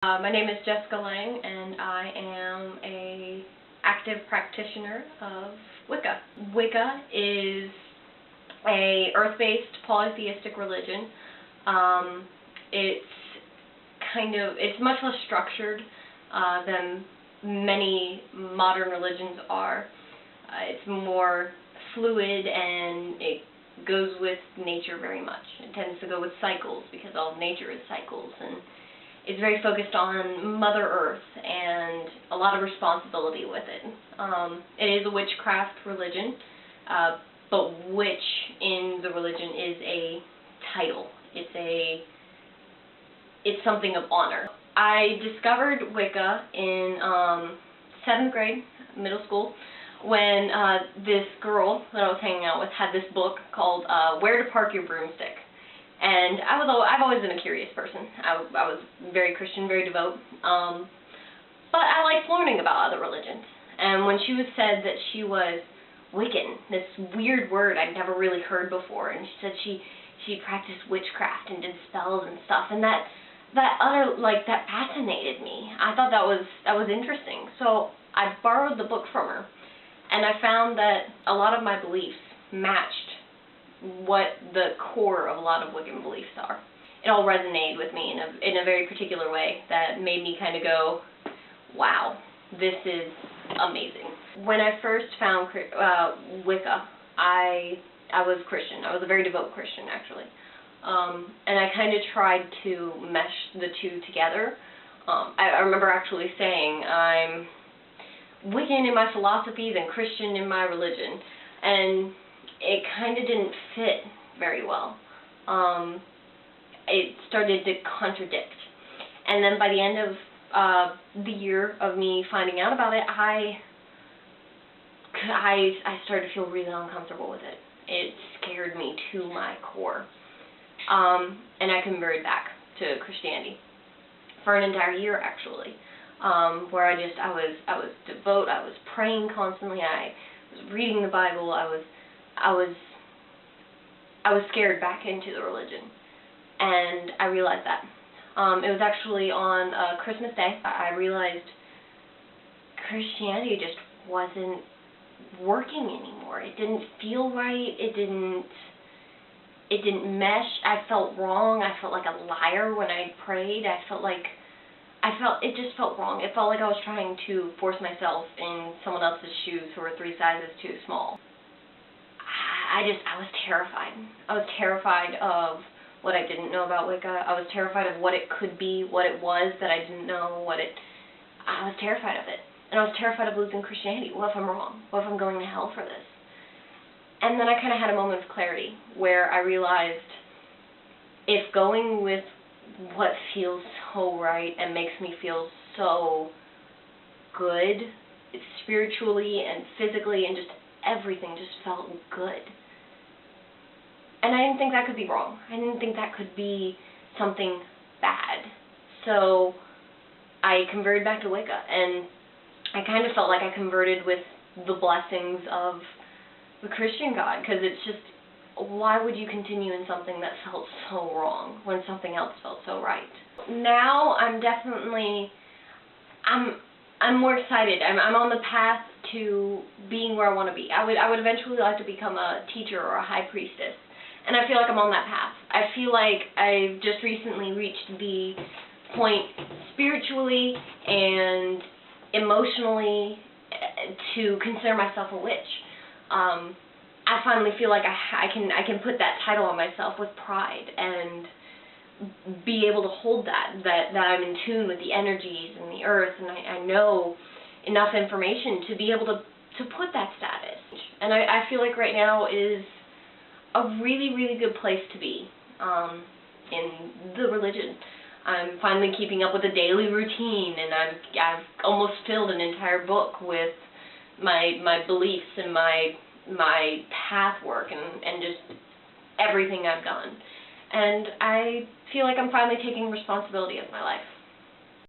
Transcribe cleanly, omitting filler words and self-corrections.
My name is Jessica Lang, and I am a active practitioner of Wicca. Wicca is a earth-based polytheistic religion. It's much less structured than many modern religions are. It's more fluid, and it goes with nature very much. It tends to go with cycles because all of nature is cycles, and it's very focused on Mother Earth and a lot of responsibility with it. It is a witchcraft religion, but witch in the religion is a title. It's something of honor. I discovered Wicca in 7th grade, middle school, when this girl that I was hanging out with had this book called Where to Park Your Broomstick. And I've always been a curious person. I was very Christian, very devout, but I liked learning about other religions. And when she said that she was Wiccan, this weird word I'd never really heard before, and she said she practiced witchcraft and did spells and stuff, and that fascinated me. I thought that was interesting. So I borrowed the book from her, and I found that a lot of my beliefs matched what the core of a lot of Wiccan beliefs are. It all resonated with me in a very particular way that made me kind of go, wow, this is amazing. When I first found Wicca, I was Christian. I was a very devout Christian, actually. And I kind of tried to mesh the two together. I remember actually saying, I'm Wiccan in my philosophies and Christian in my religion. And it kind of didn't fit very well. It started to contradict. And then by the end of the year of me finding out about it, I started to feel really uncomfortable with it. It scared me to my core. And I converted back to Christianity for an entire year, actually, where I was devout, I was praying constantly, I was reading the Bible, I was scared back into the religion, and I realized that. It was actually on Christmas Day. I realized Christianity just wasn't working anymore. It didn't feel right. It didn't mesh. I felt wrong. I felt like a liar when I prayed. It just felt wrong. It felt like I was trying to force myself in someone else's shoes who were 3 sizes too small. I was terrified. I was terrified of what I didn't know about Wicca. I was terrified of what it could be, what it was that I didn't know, I was terrified of it. And I was terrified of losing Christianity. What if I'm wrong? What if I'm going to hell for this? And then I kind of had a moment of clarity where I realized if going with what feels so right and makes me feel so good, spiritually and physically and just everything just felt good. And I didn't think that could be wrong. I didn't think that could be something bad. So I converted back to Wicca, and I kind of felt like I converted with the blessings of the Christian God, because it's just, why would you continue in something that felt so wrong when something else felt so right? Now I'm more excited. I'm on the path to being where I want to be. I would eventually like to become a teacher or a high priestess, and I feel like I'm on that path. I feel like I've just recently reached the point spiritually and emotionally to consider myself a witch. I finally feel like I can put that title on myself with pride and be able to hold that I'm in tune with the energies and the earth, and I know enough information to be able to put that status. And I feel like right now is a really, really good place to be in the religion. I'm finally keeping up with a daily routine, and I've almost filled an entire book with my beliefs and my path work and just everything I've done. And I feel like I'm finally taking responsibility of my life.